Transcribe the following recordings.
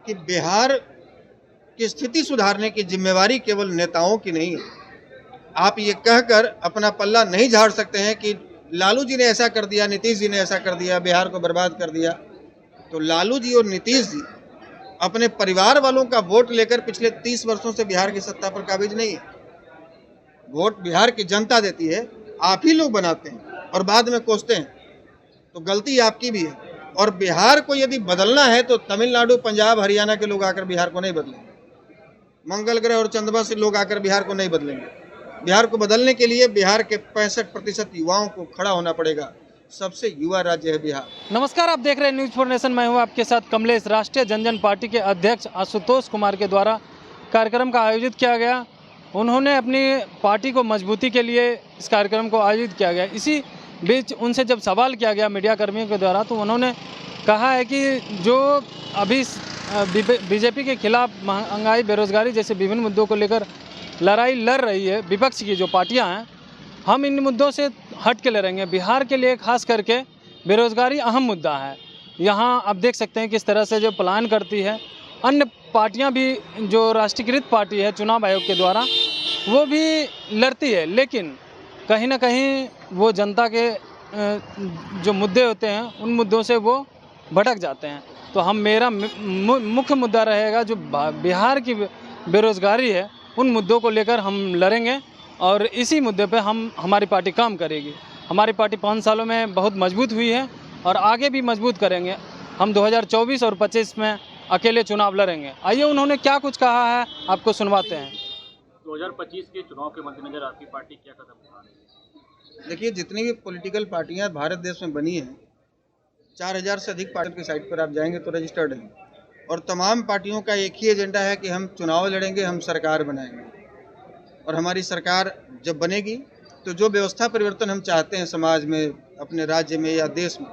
कि बिहार की स्थिति सुधारने की जिम्मेवारी केवल नेताओं की नहीं है। आप ये कहकर अपना पल्ला नहीं झाड़ सकते हैं कि लालू जी ने ऐसा कर दिया, नीतीश जी ने ऐसा कर दिया, बिहार को बर्बाद कर दिया। तो लालू जी और नीतीश जी अपने परिवार वालों का वोट लेकर पिछले 30 वर्षों से बिहार की सत्ता पर काबिज नहीं है। वोट बिहार की जनता देती है, आप ही लोग बनाते हैं और बाद में कोसते हैं, तो गलती आपकी भी है। और बिहार को यदि बदलना है तो तमिलनाडु, पंजाब, हरियाणा के लोग आकर बिहार को नहीं बदलेंगे, मंगल ग्रह और चंद्रमा से लोग आकर बिहार को नहीं बदलेंगे। बिहार को बदलने के लिए बिहार के 65% युवाओं को खड़ा होना पड़ेगा। सबसे युवा राज्य है बिहार। नमस्कार, आप देख रहे हैं न्यूज़ फॉर नेशन। मैं हूं आपके साथ कमलेश। राष्ट्रीय जनजन पार्टी के अध्यक्ष आशुतोष कुमार के द्वारा कार्यक्रम का आयोजित किया गया। उन्होंने अपनी पार्टी को मजबूती के लिए इस कार्यक्रम को आयोजित किया गया। इसी बीच उनसे जब सवाल किया गया मीडिया कर्मियों के द्वारा, तो उन्होंने कहा है कि जो अभी बीजेपी के खिलाफ महंगाई, बेरोजगारी जैसे विभिन्न मुद्दों को लेकर लड़ाई लड़ रही है विपक्ष की जो पार्टियां हैं, हम इन मुद्दों से हट के लड़ेंगे। बिहार के लिए खास करके बेरोजगारी अहम मुद्दा है। यहाँ आप देख सकते हैं किस तरह से जो प्लान करती है अन्य पार्टियां भी, जो राष्ट्रीयकृत पार्टी है चुनाव आयोग के द्वारा, वो भी लड़ती है, लेकिन कहीं ना कहीं वो जनता के जो मुद्दे होते हैं उन मुद्दों से वो भटक जाते हैं। तो मेरा मुख्य मुद्दा रहेगा जो बिहार की बेरोजगारी है, उन मुद्दों को लेकर हम लड़ेंगे और इसी मुद्दे पे हमारी पार्टी काम करेगी। हमारी पार्टी 5 सालों में बहुत मजबूत हुई है और आगे भी मजबूत करेंगे। हम 2024 और 25 में अकेले चुनाव लड़ेंगे। आइए उन्होंने क्या कुछ कहा है आपको सुनवाते हैं। 2025 के चुनाव के मद्देनजर आपकी पार्टी क्या कदम उठा रही है? देखिए, जितनी भी पॉलिटिकल पार्टियां भारत देश में बनी हैं, 4000 से अधिक पार्टी की साइट पर आप जाएंगे तो रजिस्टर्ड हैं, और तमाम पार्टियों का एक ही एजेंडा है कि हम चुनाव लड़ेंगे, हम सरकार बनाएंगे। और हमारी सरकार जब बनेगी तो जो व्यवस्था परिवर्तन हम चाहते हैं समाज में, अपने राज्य में या देश में,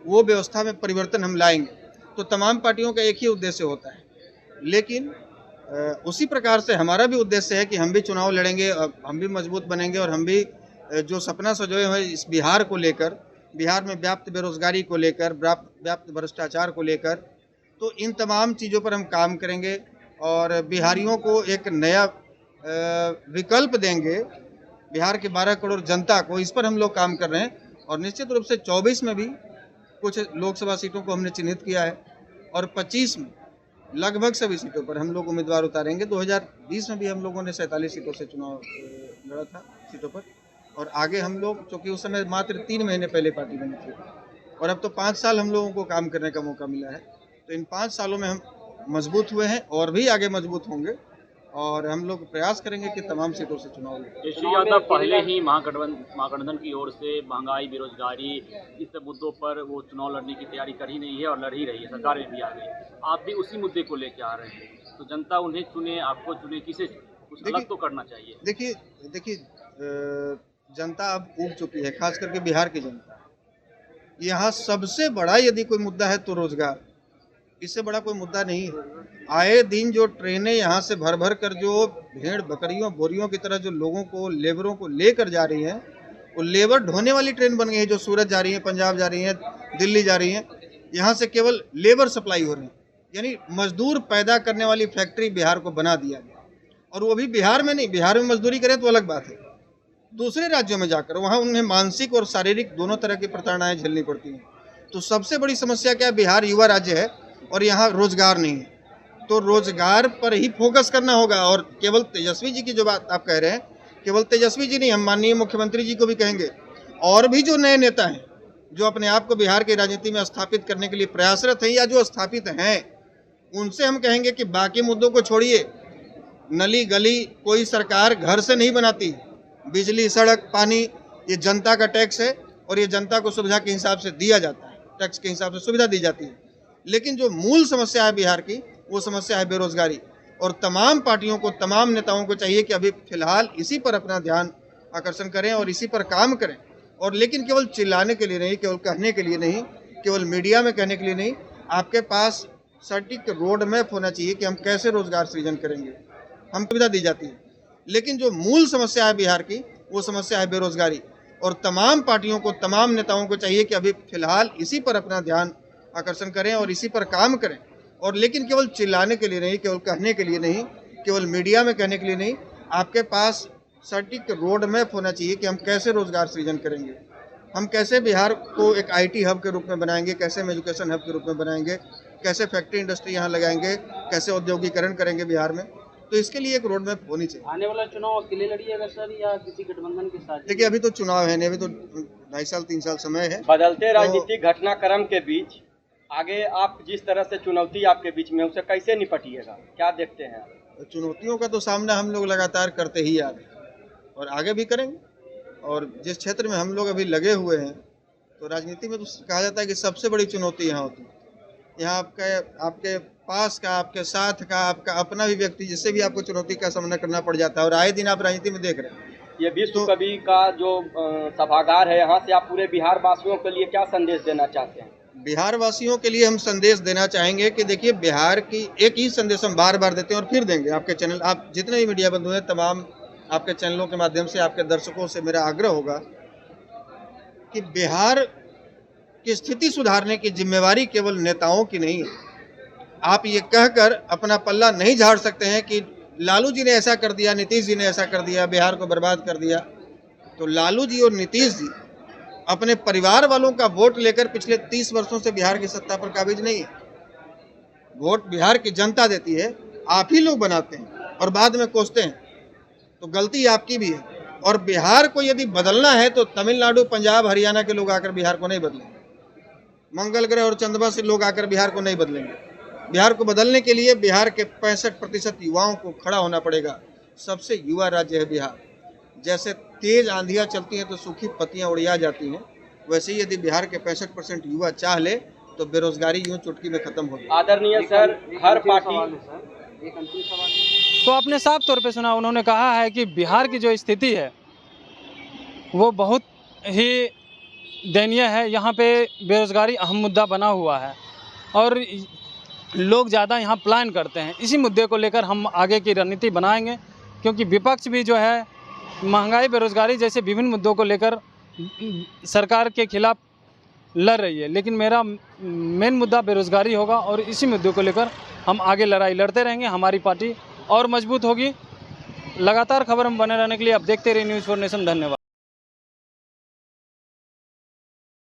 वो व्यवस्था में परिवर्तन हम लाएंगे। तो तमाम पार्टियों का एक ही उद्देश्य होता है, लेकिन उसी प्रकार से हमारा भी उद्देश्य है कि हम भी चुनाव लड़ेंगे, हम भी मजबूत बनेंगे और हम भी जो सपना सजोए हुए इस बिहार को लेकर, बिहार में व्याप्त बेरोजगारी को लेकर, व्याप्त भ्रष्टाचार को लेकर, तो इन तमाम चीज़ों पर हम काम करेंगे और बिहारियों को एक नया विकल्प देंगे। बिहार के 12 करोड़ जनता को, इस पर हम लोग काम कर रहे हैं। और निश्चित रूप से 24 में भी कुछ लोकसभा सीटों को हमने चिन्हित किया है और 25 में लगभग सभी सीटों पर हम लोग उम्मीदवार उतारेंगे। 2020 में भी हम लोगों ने 47 सीटों से चुनाव लड़ा था सीटों पर, और आगे हम लोग, चूँकि उस समय मात्र 3 महीने पहले पार्टी बनी थी और अब तो 5 साल हम लोगों को काम करने का मौका मिला है, तो इन 5 सालों में हम मजबूत हुए हैं और भी आगे मजबूत होंगे और हम लोग प्रयास करेंगे कि तमाम सीटों से चुनाव लड़ें। केशरी यादव पहले ही महागठबंधन की ओर से महंगाई, बेरोजगारी, इस सब मुद्दों पर वो चुनाव लड़ने की तैयारी कर ही नहीं है और लड़ ही रही है, सरकार में भी आ गई। आप भी उसी मुद्दे को लेकर आ रहे हैं, तो जनता उन्हें चुने, आपको चुने, किसे चुने? कुछ अलग तो करना चाहिए। देखिए, जनता अब ऊब चुकी है, खास करके बिहार की जनता। यहाँ सबसे बड़ा यदि कोई मुद्दा है तो रोजगार, इससे बड़ा कोई मुद्दा नहीं है। आए दिन जो ट्रेनें यहाँ से भर भर कर जो भेड़ बकरियों बोरियों की तरह जो लोगों को, लेबरों को लेकर जा रही हैं, वो लेबर ढोने वाली ट्रेन बन गई है, जो सूरत जा रही है, पंजाब जा रही है, दिल्ली जा रही है। यहाँ से केवल लेबर सप्लाई हो रही है, यानी मजदूर पैदा करने वाली फैक्ट्री बिहार को बना दिया गया। और वो भी बिहार में नहीं, बिहार में मजदूरी करें तो अलग बात है, दूसरे राज्यों में जाकर वहाँ उन्हें मानसिक और शारीरिक दोनों तरह की प्रताड़नाएं झेलनी पड़ती हैं। तो सबसे बड़ी समस्या क्या है? बिहार युवा राज्य है और यहाँ रोजगार नहीं है, तो रोजगार पर ही फोकस करना होगा। और केवल तेजस्वी जी की जो बात आप कह रहे हैं, केवल तेजस्वी जी नहीं, हम माननीय मुख्यमंत्री जी को भी कहेंगे, और भी जो नए नेता हैं जो अपने आप को बिहार की राजनीति में स्थापित करने के लिए प्रयासरत हैं या जो स्थापित हैं, उनसे हम कहेंगे कि बाकी मुद्दों को छोड़िए। नली गली कोई सरकार घर से नहीं बनाती, बिजली, सड़क, पानी ये जनता का टैक्स है और ये जनता को सुविधा के हिसाब से दिया जाता है, टैक्स के हिसाब से सुविधा दी जाती है। लेकिन जो मूल समस्या है बिहार की, वो समस्या है बेरोजगारी। और तमाम पार्टियों को, तमाम नेताओं को चाहिए कि अभी फिलहाल इसी पर अपना ध्यान आकर्षण करें और इसी पर काम करें। और लेकिन केवल चिल्लाने के लिए नहीं, केवल कहने के लिए नहीं, केवल मीडिया में कहने के लिए नहीं, आपके पास सटीक रोड मैप होना चाहिए कि हम कैसे रोजगार सृजन करेंगे। हम सुविधा दी जाती है, लेकिन जो मूल समस्या है बिहार की, वो समस्या है बेरोजगारी। और तमाम पार्टियों को, तमाम नेताओं को चाहिए कि अभी फिलहाल इसी पर अपना ध्यान आकर्षण करें और इसी पर काम करें। और लेकिन केवल चिल्लाने के लिए नहीं, केवल कहने के लिए नहीं, केवल मीडिया में कहने के लिए नहीं, आपके पास सटीक रोड मैप होना चाहिए कि हम कैसे रोजगार सृजन करेंगे, हम कैसे बिहार को एक आईटी हब के रूप में बनाएंगे, कैसे हम एजुकेशन हब के रूप में बनाएंगे, कैसे फैक्ट्री इंडस्ट्री यहाँ लगाएंगे, कैसे औद्योगिकरण करेंगे बिहार में। तो इसके लिए एक रोड मैप होनी चाहिए। आने वाला चुनाव अकेले लड़िएगा सर या किसी गठबंधन के साथ? देखिए अभी तो चुनाव है नहीं, अभी तो 2.5 साल 3 साल समय है। बदलते राजनीतिक घटनाक्रम के बीच आगे आप जिस तरह से चुनौती आपके बीच में, उसे कैसे निपटिएगा, क्या देखते हैं? तो चुनौतियों का तो सामना हम लोग लगातार करते ही आ रहे हैं और आगे भी करेंगे। और जिस क्षेत्र में हम लोग अभी लगे हुए हैं, तो राजनीति में तो कहा जाता है कि सबसे बड़ी चुनौती यहाँ होती है। यहाँ आपके पास का, आपके साथ का, आपका अपना भी व्यक्ति, जिससे भी आपको चुनौती का सामना करना पड़ जाता है। और आए दिन आप राजनीति में देख रहे हैं। ये विश्व कवि का जो सभागार है, यहाँ से आप पूरे बिहार वासियों के लिए क्या संदेश देना चाहते हैं? बिहार वासियों के लिए हम संदेश देना चाहेंगे कि देखिए, बिहार की एक ही संदेश हम बार बार देते हैं और फिर देंगे। आपके चैनल, आप जितने भी मीडिया बंधु हैं, तमाम आपके चैनलों के माध्यम से आपके दर्शकों से मेरा आग्रह होगा कि बिहार की स्थिति सुधारने की जिम्मेवारी केवल नेताओं की नहीं है। आप ये कहकर अपना पल्ला नहीं झाड़ सकते हैं कि लालू जी ने ऐसा कर दिया, नीतीश जी ने ऐसा कर दिया, बिहार को बर्बाद कर दिया। तो लालू जी और नीतीश जी अपने परिवार वालों का वोट लेकर पिछले 30 वर्षों से बिहार की सत्ता पर काबिज नहीं है। वोट बिहार की जनता देती है, आप ही लोग बनाते हैं और बाद में कोसते हैं। तो गलती आपकी भी है। और बिहार को यदि बदलना है तो तमिलनाडु, पंजाब, हरियाणा के लोग आकर बिहार को नहीं बदलेंगे, मंगल ग्रह और चंद्रमा से लोग आकर बिहार को नहीं बदलेंगे। बिहार को बदलने के लिए बिहार के 65% युवाओं को खड़ा होना पड़ेगा। सबसे युवा राज्य है बिहार। जैसे तेज आंधियां चलती हैं तो सूखी पत्तियां उड़िया जाती हैं, वैसे ही यदि बिहार के 65% युवा चाह ले तो बेरोजगारी यूं चुटकी में खत्म होगी। आदरणीय सर, हर पार्टी, एक अंतिम सवाल। तो आपने साफ तौर पे सुना, उन्होंने कहा है कि बिहार की जो स्थिति है वो बहुत ही दयनीय है। यहाँ पे बेरोजगारी अहम मुद्दा बना हुआ है और लोग ज़्यादा यहाँ प्लान करते हैं। इसी मुद्दे को लेकर हम आगे की रणनीति बनाएंगे, क्योंकि विपक्ष भी जो है महंगाई, बेरोजगारी जैसे विभिन्न मुद्दों को लेकर सरकार के खिलाफ लड़ रही है। लेकिन मेरा मेन मुद्दा बेरोजगारी होगा और इसी मुद्दे को लेकर हम आगे लड़ाई लड़ते रहेंगे। हमारी पार्टी और मजबूत होगी। लगातार खबर में बने रहने के लिए आप देखते रहिए न्यूज़ फॉर नेशन। धन्यवाद।